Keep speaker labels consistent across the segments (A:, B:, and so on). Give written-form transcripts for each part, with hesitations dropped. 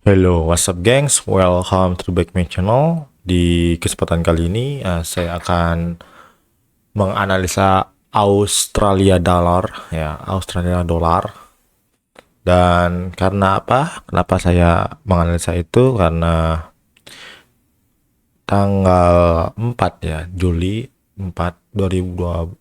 A: Hello, what's up gengs? Welcome to back my channel. Di kesempatan kali ini saya akan menganalisa Australia dollar ya, Australia dolar. Dan karena apa? Kenapa saya menganalisa itu? Karena tanggal 4 ya, Juli 4 2023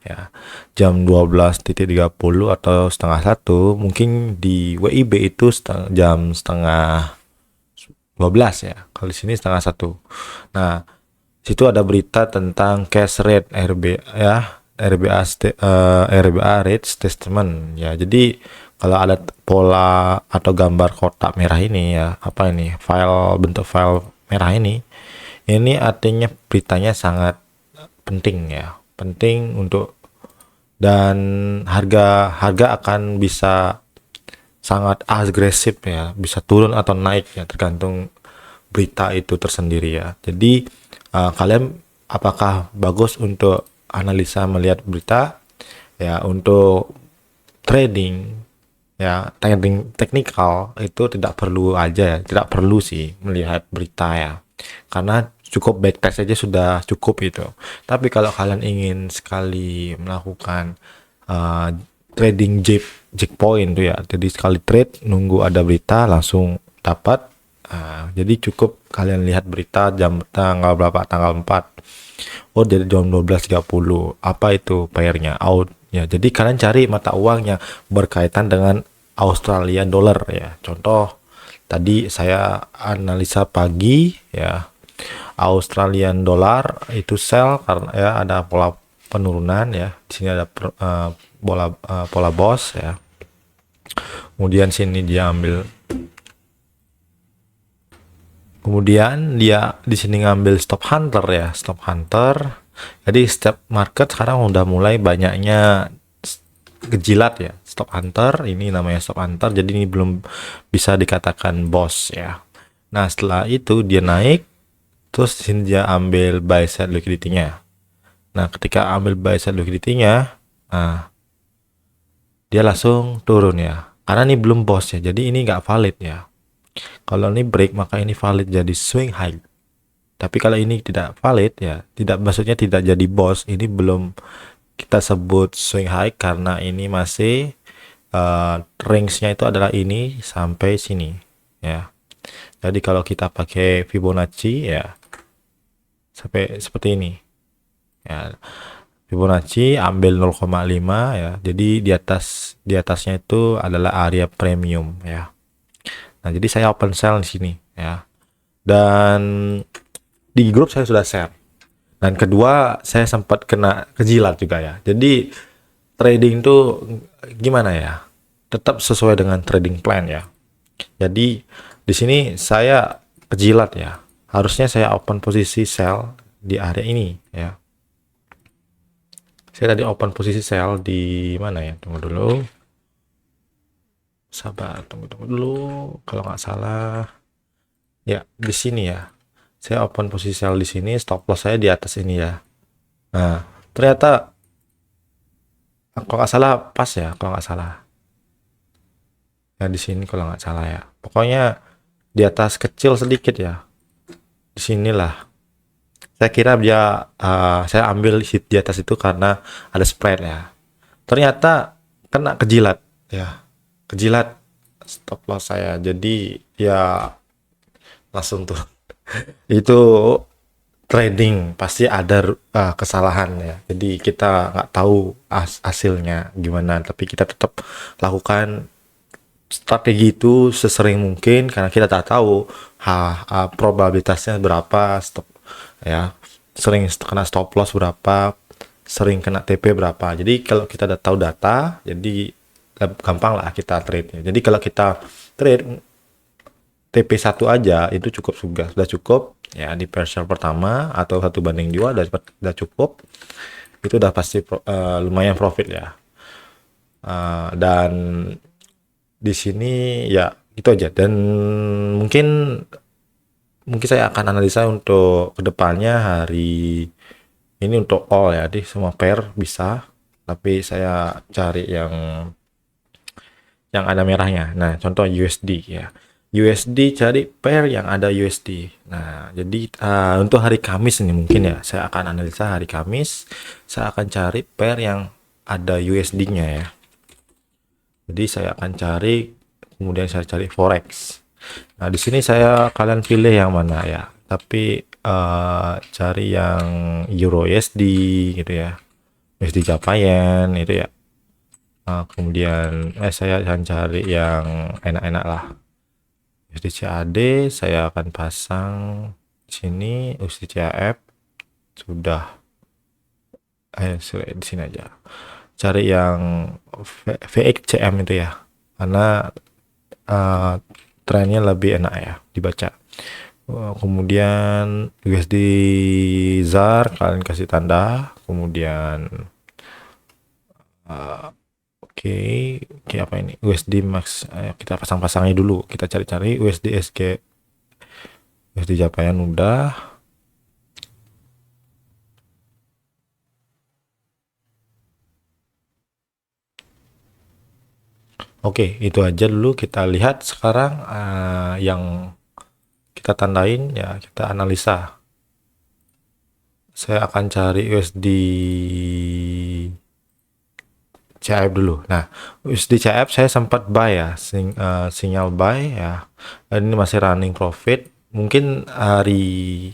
A: ya, jam 12.30 atau setengah satu, mungkin di WIB itu jam setengah 12 ya. Kalau di sini setengah satu. Nah, situ ada berita tentang cash rate RB ya, RBA rate statement ya. Jadi kalau ada pola atau gambar kotak merah ini ya, apa ini? Bentuk file merah ini artinya beritanya sangat penting ya. Penting untuk, dan harga harga akan bisa sangat agresif ya, bisa turun atau naik ya, tergantung berita itu tersendiri ya. Jadi kalian apakah bagus untuk analisa melihat berita ya, untuk trading ya, trading teknikal itu tidak perlu aja ya, tidak perlu sih melihat berita ya, karena cukup backtest saja sudah cukup itu. Tapi kalau kalian ingin sekali melakukan uh, trading Jack point tuh ya, jadi sekali trade nunggu ada berita langsung dapat. Jadi cukup kalian lihat berita jam tanggal berapa, tanggal 4, oh jadi jam 12.30, apa itu pairnya out ya. Jadi kalian cari mata uang yang berkaitan dengan Australian dollar ya. Contoh tadi saya analisa pagi ya, Australian dollar itu sell karena ya ada pola penurunan ya. Di sini ada pola boss ya. Kemudian sini dia ambil, kemudian dia di sini ngambil stop hunter ya, stop hunter. Jadi step market sekarang udah mulai banyaknya gejilat ya, stop hunter. Ini namanya stop hunter, jadi ini belum bisa dikatakan boss ya. Nah setelah itu dia naik, terus di sini dia ambil buy side liquidity-nya. Nah ketika ambil buy side liquidity-nya, dia langsung turun ya, karena ini belum boss ya, jadi ini nggak valid ya. Kalau ini break maka ini valid jadi swing high. Tapi kalau ini tidak valid ya, tidak, maksudnya tidak jadi boss, ini belum kita sebut swing high karena ini masih range-nya itu adalah ini sampai sini ya. Jadi kalau kita pakai Fibonacci ya, sampai seperti ini ya. Fibonacci ambil 0,5 ya. Jadi di atasnya itu adalah area premium ya. Nah, jadi saya open sell di sini ya. Dan di grup saya sudah share. Dan kedua, saya sempat kena kejilat juga ya. Jadi trading tuh gimana ya? Tetap sesuai dengan trading plan ya. Jadi di sini saya kejilat ya. Harusnya saya open posisi sell di area ini ya. Saya tadi open posisi sell di mana ya? Tunggu dulu. Sabar, tunggu dulu. Kalau nggak salah, ya di sini ya. Saya open posisi sell di sini, stop loss saya di atas ini ya. Nah, ternyata kalau nggak salah pas ya, kalau nggak salah. Ya di sini kalau nggak salah ya. Pokoknya di atas kecil sedikit ya. Di sinilah. Saya kira dia saya ambil hit di atas itu karena ada spread ya. Ternyata kena kejilat ya. Kejilat stop loss saya. Jadi ya langsung tuh. Itu trading pasti ada kesalahan ya. Jadi kita nggak tahu hasilnya gimana, tapi kita tetap lakukan strategi itu sesering mungkin karena kita tak tahu probabilitasnya berapa, stop ya, sering kena stop loss berapa, sering kena TP berapa. Jadi kalau kita udah tahu data, jadi gampang lah kita trade. Jadi kalau kita trade TP1 aja itu cukup, sudah cukup ya, di partial pertama atau 1/2 udah cukup. Itu udah pasti lumayan profit ya. Dan di sini ya itu aja. Dan mungkin mungkin saya akan analisa untuk kedepannya hari ini untuk all ya, di semua pair bisa, tapi saya cari yang yang ada merahnya. Nah, contoh USD ya. USD cari pair yang ada USD. Nah, jadi untuk hari Kamis ini mungkin ya, saya akan analisa hari Kamis. Saya akan cari pair yang ada USD-nya ya. Jadi saya akan cari, kemudian saya cari forex. Nah, di sini kalian pilih yang mana ya. Tapi cari yang Euro USD gitu ya. USD Japan itu ya. Kemudian saya akan cari yang enak-enak lah. USD CAD saya akan pasang sini. USD CAF sudah di sini aja. Cari yang VXCM itu ya, karena trennya lebih enak ya dibaca. Kemudian USD ZAR kalian kasih tanda, kemudian oke, apa ini USD Max, kita pasang-pasangnya dulu, kita cari-cari USD SG, USD Japan udah. Oke, itu aja dulu, kita lihat sekarang yang kita tandain ya, kita analisa. Saya akan cari USD CAF dulu. Nah, USD CAF saya sempat buy ya, sinyal buy ya. Dan ini masih running profit. Mungkin hari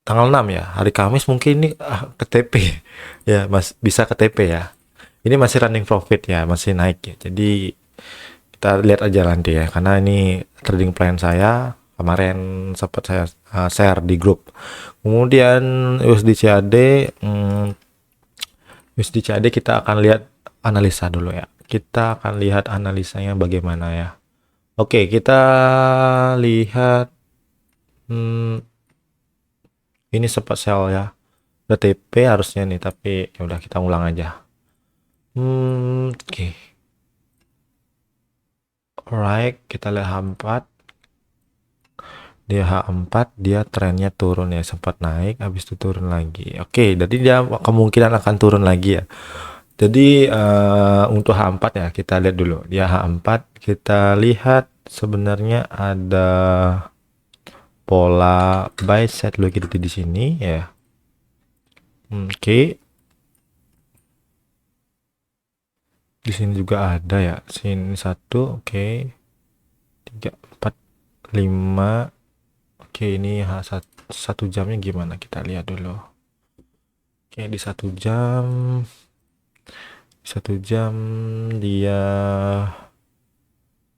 A: tanggal 6 ya, hari Kamis mungkin ini ke TP ya, bisa ke TP ya. Ini masih running profit ya, masih naik ya. Jadi kita lihat aja nanti ya, karena ini trading plan saya kemarin sempat saya share di grup. Kemudian USD CAD, USD CAD kita akan lihat analisa dulu ya. Kita akan lihat analisanya bagaimana ya. Oke, kita lihat ini sempat sell ya. Udah TP harusnya nih, tapi ya udah kita ulang aja. Oke. Alright, kita lihat H4. Dia H4, dia trennya turun ya, sempat naik, habis itu turun lagi. Oke, jadi dia kemungkinan akan turun lagi ya. Jadi untuk H4 ya, kita lihat dulu. Dia H4, kita lihat sebenarnya ada pola buy set liquidity di sini ya. Oke. Di sini juga ada ya. Sini 1, oke. 3, 4, 5. Oke, ini satu jamnya gimana? Kita lihat dulu. Oke, di 1 jam dia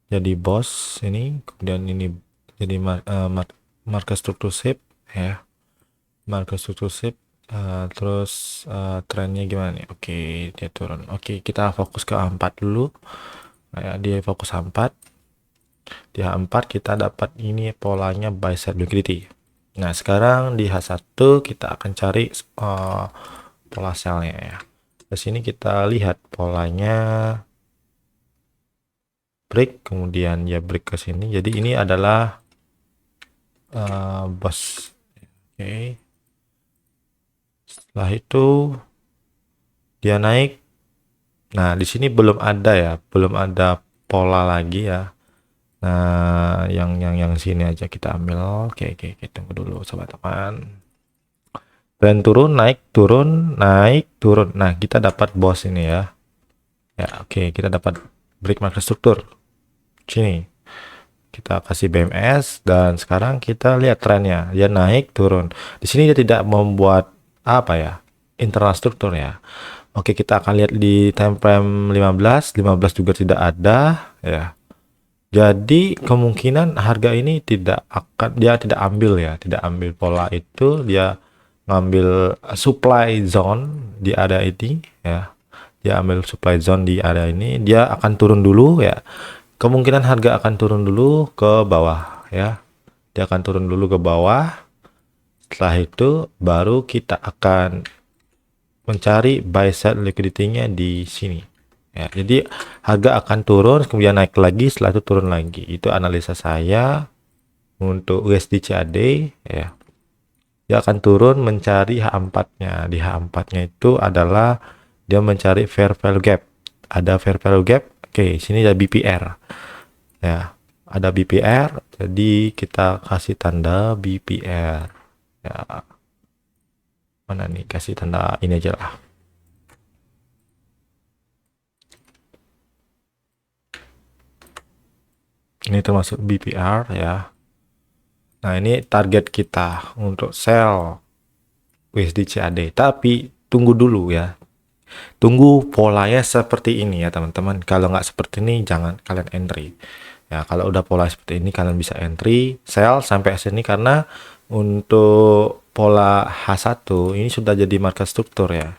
A: jadi bos ini, kemudian ini jadi market struktur shape ya, market struktur shape. Terus trennya gimana nih? Oke, dia turun. Oke, kita fokus ke A4 dulu. Nah, dia fokus A4. Di H4 kita dapat ini polanya buy side liquidity. Nah, sekarang di H1 kita akan cari pola sellnya ya. Di sini kita lihat polanya break, kemudian ya break ke sini. Jadi ini adalah bos. Oke. Setelah itu dia naik. Nah, di sini belum ada ya, belum ada pola lagi ya. Nah, yang sini aja kita ambil. Oke, tunggu dulu sobat teman. Tren turun, naik, turun, naik, turun. Nah, kita dapat bos ini ya. Ya, oke, kita dapat break market struktur. Sini. Kita kasih BMS dan sekarang kita lihat trennya. Dia naik, turun. Di sini dia tidak membuat apa ya? Internal struktur ya. Oke, kita akan lihat di time frame 15 juga tidak ada ya. Jadi kemungkinan harga ini tidak ambil ya, tidak ambil pola itu, dia ngambil supply zone di area ini ya. Dia ambil supply zone di area ini, dia akan turun dulu ya. Kemungkinan harga akan turun dulu ke bawah ya. Dia akan turun dulu ke bawah. Setelah itu baru kita akan mencari buy side liquidity-nya di sini. Ya, jadi harga akan turun, kemudian naik lagi, setelah itu turun lagi. Itu analisa saya untuk USD CAD ya. Dia akan turun mencari H4-nya. Di H4-nya itu adalah dia mencari fair value gap. ada fair value gap. Oke, sini ada BPR ya, ada BPR, jadi kita kasih tanda BPR ya. Mana nih, kasih tanda ini aja lah. Ini termasuk BPR ya. Nah, ini target kita untuk sell USD CAD. Tapi tunggu dulu ya. Tunggu polanya seperti ini ya teman-teman. Kalau nggak seperti ini jangan kalian entry. Ya, kalau udah pola seperti ini kalian bisa entry, sell sampai sini, karena untuk pola H1 ini sudah jadi market struktur ya.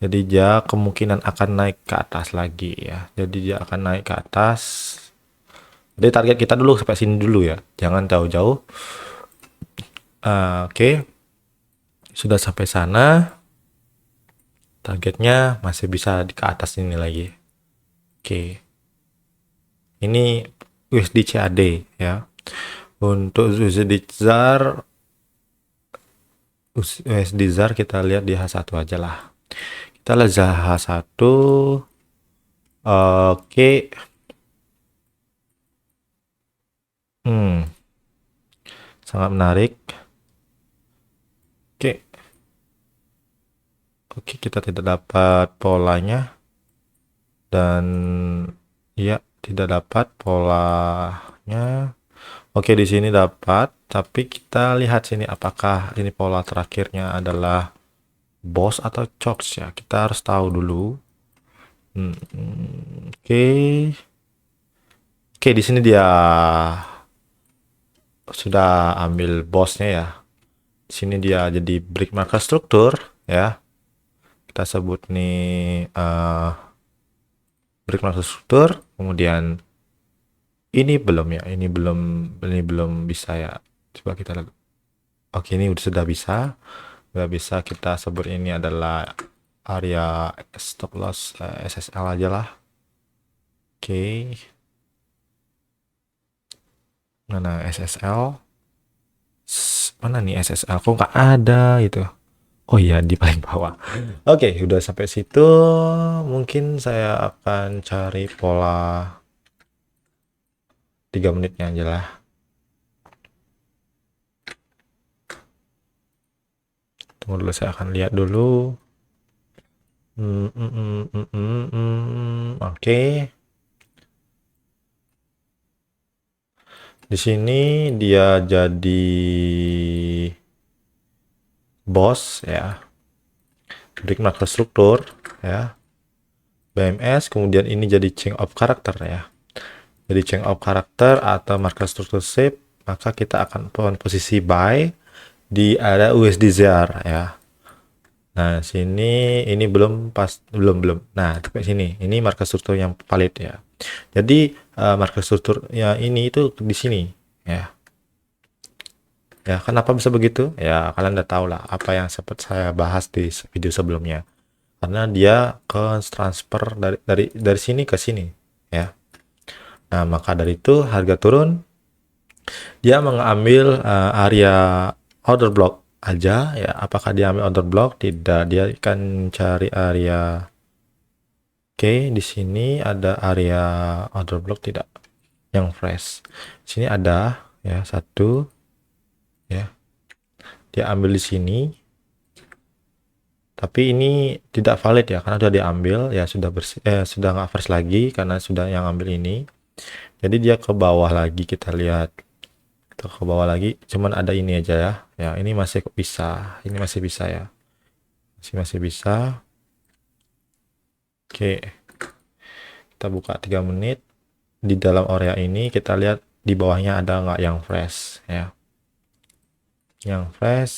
A: Jadi dia kemungkinan akan naik ke atas lagi ya. Jadi dia akan naik ke atas. Jadi target kita dulu sampai sini dulu ya. Jangan jauh-jauh. Oke. Sudah sampai sana. Targetnya masih bisa di ke atas ini lagi. Oke. Ini USD CAD ya. Untuk USD ZAR kita lihat di H1 aja lah. Kita lihat H1. Oke. Sangat menarik. Oke. Oke, kita tidak dapat polanya. Dan ya, tidak dapat polanya. Oke, di sini dapat, tapi kita lihat sini apakah ini pola terakhirnya adalah boss atau chokes ya. Kita harus tahu dulu. Oke. Oke, di sini dia sudah ambil bossnya ya. Di sini dia jadi break market struktur ya. Kita sebut nih break market struktur. Kemudian ini belum ya, ini belum bisa ya. Coba kita lihat. Oke, ini sudah bisa. Sudah bisa, kita sebut ini adalah area stop loss SSL aja lah. Oke. Mana SSL? Mana nih SSL? Kok nggak ada gitu? Oh iya, di paling bawah. Oke, udah sampai situ. Mungkin saya akan cari pola 3 menitnya aja lah. Tunggu dulu, saya akan lihat dulu. Oke. Di sini dia jadi boss ya. Break market struktur ya. BMS, kemudian ini jadi change of character ya. Jadi change of character atau market structure shape, maka kita akan posisi buy di area USD ZAR ya. Nah, sini ini belum. Nah, sampai sini. Ini market struktur yang valid ya. Jadi market struktur ya ini itu di sini ya. Ya, kenapa bisa begitu? Ya, kalian udah tahu lah apa yang sempat saya bahas di video sebelumnya. Karena dia ke transfer dari sini ke sini ya. Nah, maka dari itu harga turun, dia mengambil area order block aja ya. Apakah dia ambil order block? Tidak, dia akan cari area. Oke, di sini ada area order block tidak? Yang fresh. Sini ada ya, satu ya. Dia ambil di sini. Tapi ini tidak valid ya, karena sudah diambil ya, sudah bersih, sudah nggak fresh lagi karena sudah yang ambil ini. Jadi dia ke bawah lagi, kita lihat. Kita ke bawah lagi, cuman ada ini aja ya. Ya, ini masih bisa. Ini masih bisa ya. Masih bisa. Oke. Kita buka 3 menit. Di dalam area ini kita lihat di bawahnya ada nggak yang fresh ya. Yang fresh.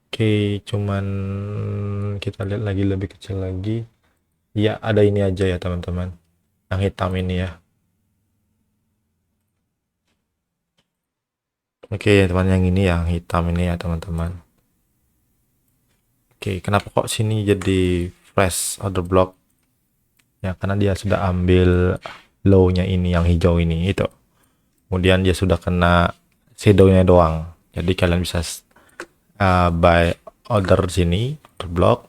A: Oke, cuman kita lihat lagi lebih kecil lagi. Ya, ada ini aja ya teman-teman. Yang hitam ini ya. Oke, teman, yang ini yang hitam ini ya teman-teman. Oke, kenapa kok sini jadi fresh order block? Ya, karena dia sudah ambil low-nya ini, yang hijau ini itu. Kemudian dia sudah kena shadow-nya doang. Jadi kalian bisa buy order sini, order block.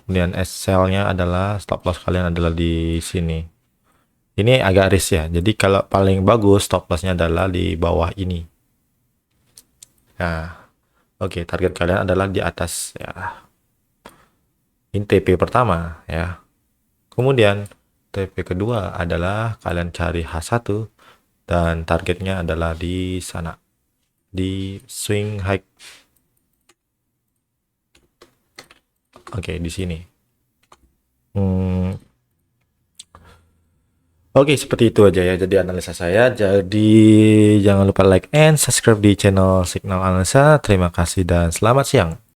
A: Kemudian SL-nya adalah stop loss kalian adalah di sini. Ini agak risk ya. Jadi kalau paling bagus stop loss-nya adalah di bawah ini. Nah, oke, target kalian adalah di atas ya. Ini TP pertama ya. Kemudian TP kedua adalah kalian cari H1 dan targetnya adalah di sana. Di swing high. Oke, di sini. Oke, seperti itu aja ya. Jadi analisa saya. Jadi jangan lupa like and subscribe di channel Signal Analisa. Terima kasih dan selamat siang.